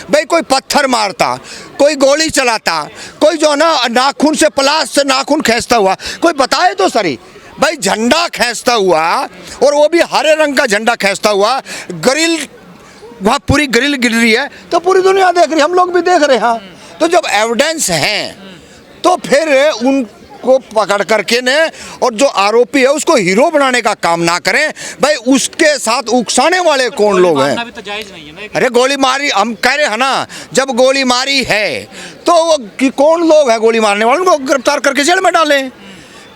भाई कोई पत्थर मारता, कोई गोली चलाता, कोई जो ना नाखून से प्लास से नाखून खींचता हुआ, कोई बताए तो सही। भाई झंडा खींचता हुआ, और वो भी हरे रंग का झंडा खींचता हुआ, ग्रिल वहाँ पूरी ग्रिल गिर रही है तो पूरी दुनिया देख रही है, हम लोग भी देख रहे हैं। तो जब एविडेंस हैं तो फिर उनको पकड़ करके ने, और जो आरोपी है उसको हीरो बनाने का काम ना करें। भाई उसके साथ उकसाने वाले कौन लोग हैं? भी तो जायज नहीं है ना। अरे गोली मारी, हम कह रहे हैं ना, जब गोली मारी है तो वो कौन लोग हैं गोली मारने वाले, उनको गिरफ्तार करके जेल में डालें।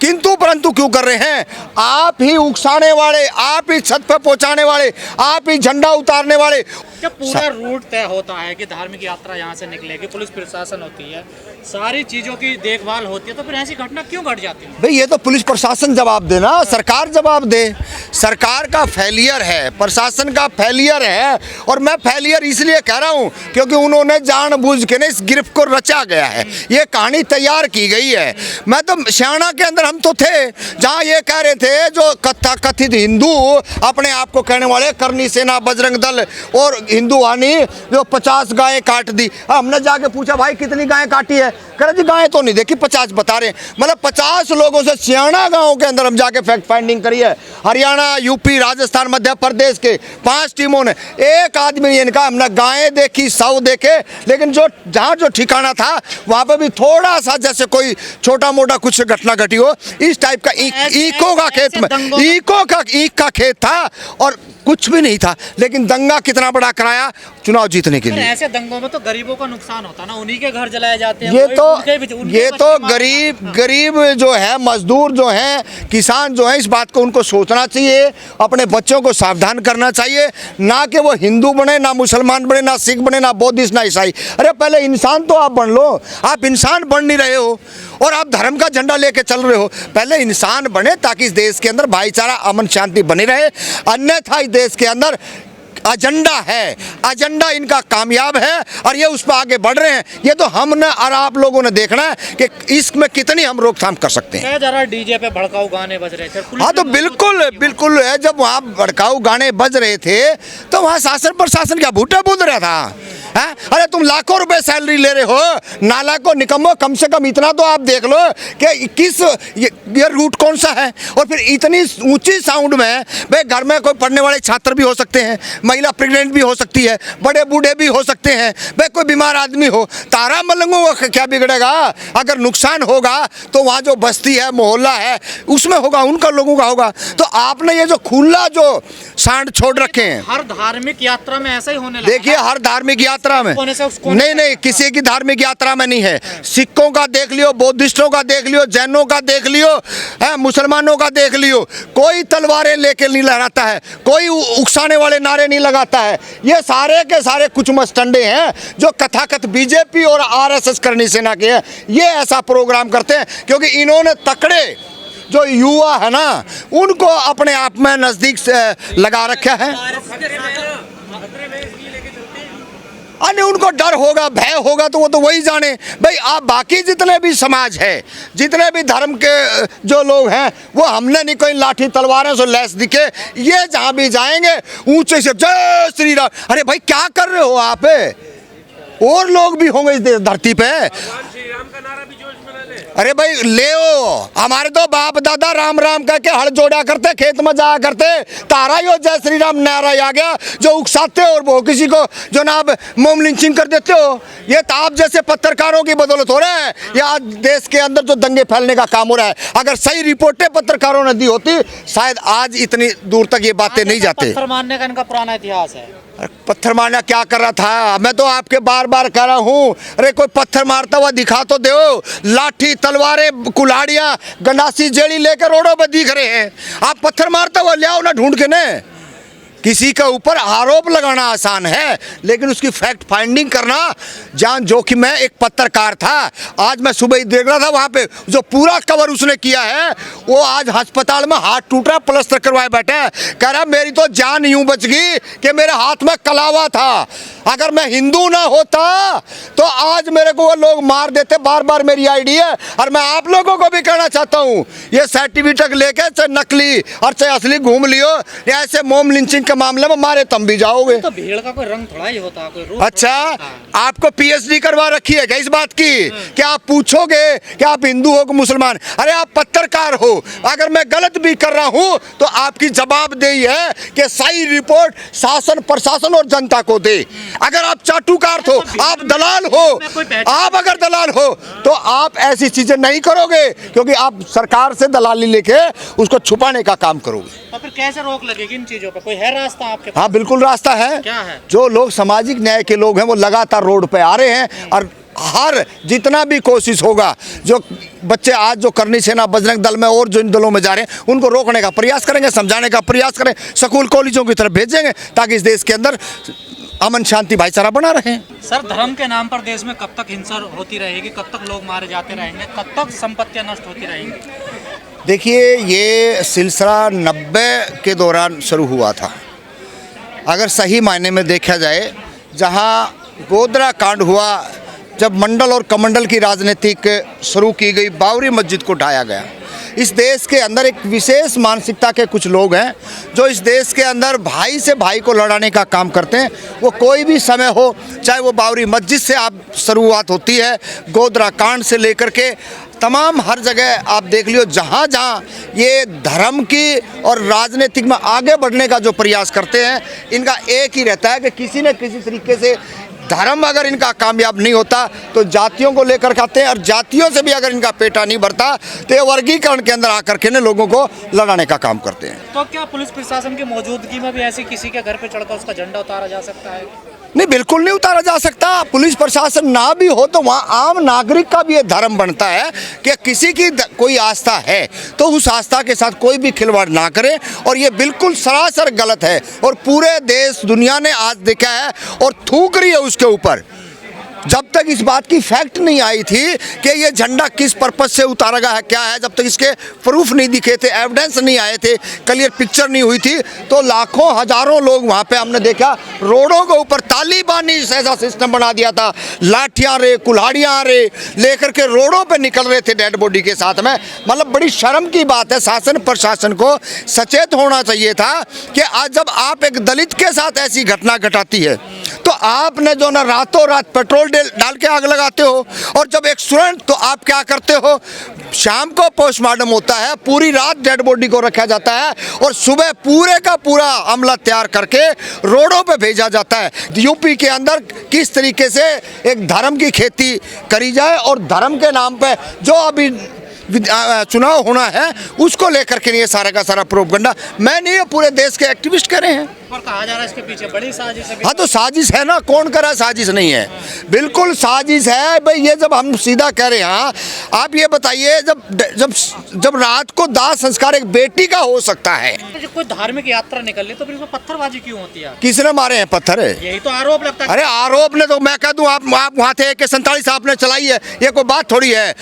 किंतु परंतु क्यों कर रहे हैं? आप ही उकसाने वाले, आप ही छत पर पहुंचाने वाले, आप ही झंडा उतारने वाले। क्या पूरा रूट तय होता है कि धार्मिक यात्रा यहाँ से निकलेगी, पुलिस प्रशासन होती है, सारी चीजों की देखभाल होती है, तो फिर ऐसी घटना क्यों घट जाती है? भाई ये तो पुलिस प्रशासन जवाब दे ना, सरकार जवाब दे। सरकार का फेलियर है, प्रशासन का फेलियर है। और मैं फेलियर इसलिए कह रहा हूँ क्योंकि उन्होंने जानबूझ के ना इस गिरफ्त को रचा गया है, ये कहानी तैयार की गई है। मैं तो सियाणा के अंदर हम तो थे जहाँ ये कह रहे थे जो कथित हिंदू अपने आप को कहने वाले, करनी सेना, बजरंग दल और हिंदू वानी, जो 50 गायें काट दी। हमने जाके पूछा भाई कितनी गायें काटी है? कह रहे जी गायें तो नहीं देखी, 50 बता रहे हैं। मतलब 50 लोगों से सियाणा गांव के अंदर हम जाके फैक्ट फाइंडिंग करी है। हरियाणा, यूपी, राजस्थान, मध्य प्रदेश के 5 टीमों ने, एक आदमी ने इनका हमने गायें देखी, 100 देखे, लेकिन जो जहाँ जो ठिकाना था वहाँ पे भी थोड़ा सा जैसे कोई छोटा मोटा कुछ घटना घटी हो, इस टाइप का ईको का खेत में, ईख का खेत था और कुछ भी नहीं था। लेकिन दंगा कितना बड़ा कराया चुनाव जीतने के लिए। ऐसे दंगों में तो गरीबों का नुकसान होता है ना, उन्हीं के घर जलाए जाते हैं। ये तो गरीब जो है, मजदूर जो हैं, किसान जो हैं, इस बात को उनको सोचना चाहिए, अपने बच्चों को सावधान करना चाहिए। ना कि वो हिंदू बने, ना मुसलमान बने, ना सिख बने, ना बौद्धिस्ट, ना ईसाई। अरे पहले इंसान तो आप बन लो। आप इंसान बन नहीं रहे हो और आप धर्म का झंडा लेके चल रहे हो। पहले इंसान बने ताकि इस देश के अंदर भाईचारा, अमन, शांति बनी रहे। अन्यथा इस देश के अंदर एजेंडा है, एजेंडा इनका कामयाब है और ये उस पर आगे बढ़ रहे हैं। ये तो हमने और आप लोगों ने देखना है कि इसमें कितनी हम रोकथाम कर सकते हैं। जरा डीजे पे भड़काऊ गाने बज रहे थे। हाँ तो बिल्कुल है। जब वहाँ भड़काऊ गाने बज रहे थे तो वहाँ शासन प्रशासन क्या भूटा बूंद रहा था? है? अरे तुम लाखों रुपए सैलरी ले रहे हो, नालायकों, निकम्मो, कम से कम इतना तो आप देख लो कि ये रूट कौन सा है। और फिर इतनी ऊंची साउंड में, भाई घर में कोई पढ़ने वाले छात्र भी हो सकते हैं, महिला प्रेग्नेंट भी हो सकती है, बड़े बूढ़े भी हो सकते हैं, भाई कोई बीमार आदमी हो, तारा मलंगों का क्या बिगड़ेगा? अगर नुकसान होगा तो वहाँ जो बस्ती है, मोहल्ला है, उसमें होगा, उनका लोगों का होगा। तो आपने ये जो खुला जो सांड छोड़ रखे हैं, हर धार्मिक यात्रा में ऐसा ही होने लगा। देखिए हर धार्मिक यात्रा में नहीं, किसी की धार्मिक यात्रा में नहीं है। सिखों का देख लियो, बौद्धिस्टों का देख लियो, जैनों का देख लियो, मुसलमानों का देख लियो, कोई तलवारें लेके नहीं लहराता है, कोई उकसाने वाले नारे नहीं लगाता है। ये सारे के सारे कुछ मस्टंडे हैं जो कथाकथ बीजेपी और आरएसएस करनी सेना के हैं। ये ऐसा प्रोग्राम करते हैं क्योंकि इन्होंने तकड़े जो युवा है ना, उनको अपने आप में नजदीक से लगा रखा है। अरे उनको डर होगा, भय होगा तो वो तो वही जाने। भाई आप बाकी जितने भी समाज है, जितने भी धर्म के जो लोग हैं, वो हमने नहीं कोई लाठी तलवारों से लैस दिखे। ये जहाँ भी जाएंगे ऊंचे से जय श्री राम। अरे भाई क्या कर रहे हो आप? और लोग भी होंगे इस धरती पे। अरे भाई ले हमारे तो बाप दादा राम राम करके हल जोड़ा करते, खेत में जाया करते, तारा ही हो जय श्री राम नारा आ गया जो उकसाते हो और वो किसी को जो ना मोम लिंचिंग कर देते हो। ये तो आप जैसे पत्रकारों की बदौलत हो रहा है। ये आज देश के अंदर जो दंगे फैलने का काम हो रहा है, अगर सही रिपोर्टें पत्रकारों ने दी होती शायद आज इतनी दूर तक ये बातें नहीं जाते। पत्थर मारने का इनका पुराना इतिहास है। पत्थर मारना क्या कर रहा था? मैं तो आपके बार बार कह रहा हूँ, अरे कोई पत्थर मारता हुआ दिखा तो दो। लाठी, तलवारें, कुल्हाड़ियाँ, गंडासी, जेड़ी लेकर रोडों पर दिख रहे हैं। आप पत्थर मारता हुआ ले आओ ना ढूंढ के ने। किसी के ऊपर आरोप लगाना आसान है, लेकिन उसकी फैक्ट फाइंडिंग करना जान जोखिम है। एक पत्रकार था, आज मैं सुबह ही देख रहा था, वहाँ पे जो पूरा कवर उसने किया है, वो आज अस्पताल में हाथ टूट रहा, प्लास्टर करवाए बैठे, कह रहा मेरी तो जान यूं बच गई कि मेरे हाथ में कलावा था। अगर मैं हिंदू ना होता तो आज मेरे को वो लोग मार देते। बार बार मेरी आईडी है और मैं आप लोगों को भी कहना चाहता हूँ, ये सर्टिफिकेट लेके चाहे नकली और चाहे असली घूम लियो, ऐसे मोम लिंचिंग के मामले में मारे तुम भी जाओगे। तो भीड़ का कोई रंग थोड़ा ही होता, कोई रूप अच्छा, हाँ। आपको पीएचडी करवा रखी है क्या इस बात की कि आप पूछोगे कि आप हिंदू हो कि मुसलमान? अरे आप पत्रकार हो, अगर मैं गलत भी कर रहा हूं तो आपकी जवाबदेही है कि सही रिपोर्ट शासन प्रशासन और जनता को दे। अगर आप चाटुकार हो, आप दलाल हो, आप अगर दलाल हो तो आप ऐसी चीजें नहीं करोगे, क्योंकि आप सरकार से दलाली लेके उसको छुपाने का काम करोगे। तो फिर कैसे रोक लगेगी इन चीजों पर? कोई है रास्ता आपके पास? हाँ बिल्कुल रास्ता है। क्या है? जो लोग सामाजिक न्याय के लोग हैं वो लगातार रोड पे आ रहे हैं, और हर जितना भी कोशिश होगा, जो बच्चे आज जो करनी सेना बजरंग दल में और जो इन दलों में जा रहे हैं उनको रोकने का प्रयास करेंगे, समझाने का प्रयास करें, स्कूल कॉलेजों की तरफ भेजेंगे ताकि इस देश के अंदर अमन शांति भाईचारा बना रहे। सर, धर्म के नाम पर देश में कब तक हिंसा होती रहेगी? कब तक लोग मारे जाते रहेंगे? कब तक संपत्तियां नष्ट होती रहेंगी? देखिए, ये सिलसिला 90 के दौरान शुरू हुआ था। अगर सही मायने में देखा जाए, जहाँ गोधरा कांड हुआ, जब मंडल और कमंडल की राजनीतिक शुरू की गई, बाबरी मस्जिद को ढाया गया, इस देश के अंदर एक विशेष मानसिकता के कुछ लोग हैं जो इस देश के अंदर भाई से भाई को लड़ाने का काम करते हैं। वो कोई भी समय हो, चाहे वो बाबरी मस्जिद से आप शुरुआत होती है, गोधरा कांड से लेकर के तमाम हर जगह आप देख लियो, जहाँ जहाँ ये धर्म की और राजनीतिक में आगे बढ़ने का जो प्रयास करते हैं, इनका एक ही रहता है कि किसी न किसी तरीके से धर्म अगर इनका कामयाब नहीं होता तो जातियों को लेकर खाते हैं, और जातियों से भी अगर इनका पेटा नहीं भरता तो ये वर्गीकरण के अंदर आकर के लोगों को लड़ाने का काम करते हैं। तो क्या पुलिस प्रशासन की मौजूदगी में भी ऐसे किसी के घर पे चढ़कर उसका झंडा उतारा जा सकता है? नहीं, बिल्कुल नहीं उतारा जा सकता। पुलिस प्रशासन ना भी हो तो वहाँ आम नागरिक का भी ये धर्म बनता है कि किसी की कोई आस्था है तो उस आस्था के साथ कोई भी खिलवाड़ ना करे, और ये बिल्कुल सरासर गलत है और पूरे देश दुनिया ने आज देखा है और थूक रही है उसके ऊपर। जब तक इस बात की फैक्ट नहीं आई थी कि ये झंडा किस पर्पज से उतारा गया है, क्या है, जब तक इसके प्रूफ नहीं दिखे थे, एविडेंस नहीं आए थे, क्लियर पिक्चर नहीं हुई थी, तो लाखों हजारों लोग वहाँ पे हमने देखा रोडों के ऊपर तालिबानी ऐसा सिस्टम बना दिया था, लाठियाँ रे कुल्हाड़ियाँ रे लेकर के रोडों पे निकल रहे थे डेड बॉडी के साथ में। मतलब बड़ी शर्म की बात है। शासन प्रशासन को सचेत होना चाहिए था कि आज जब आप एक दलित के साथ ऐसी घटना घटाती है तो आपने जो ना रातों रात पेट्रोल डाल के आग लगाते हो, और जब एक स्टूडेंट तो आप क्या करते हो, शाम को पोस्टमार्टम होता है, पूरी रात डेड बॉडी को रखा जाता है और सुबह पूरे का पूरा अमला तैयार करके रोडों पे भेजा जाता है। यूपी के अंदर किस तरीके से एक धर्म की खेती करी जाए और धर्म के नाम पे जो अभी चुनाव होना है उसको लेकर के ये सारा का सारा प्रोपगंडा, मैं नहीं, ये पूरे देश के एक्टिविस्ट कर रहे हैं। पर कहा जा रहा है इसके पीछे बड़ी साजिश है। हाँ तो साजिश है ना, कौन करा साजिश नहीं है, बिल्कुल साजिश है भाई। ये जब हम सीधा कह रहे हैं, आप ये बताइए, जब जब जब रात को दाह संस्कार एक बेटी का हो सकता है, जब कोई धार्मिक यात्रा निकल तो फिर इसमें पत्थरबाजी क्यों होती है? किसने मारे हैं पत्थर? यही तो आरोप लगता है। अरे आरोप ने तो मैं कह दूं, आप वहाँ थे AK-47 आपने चलाई है, ये कोई बात थोड़ी है।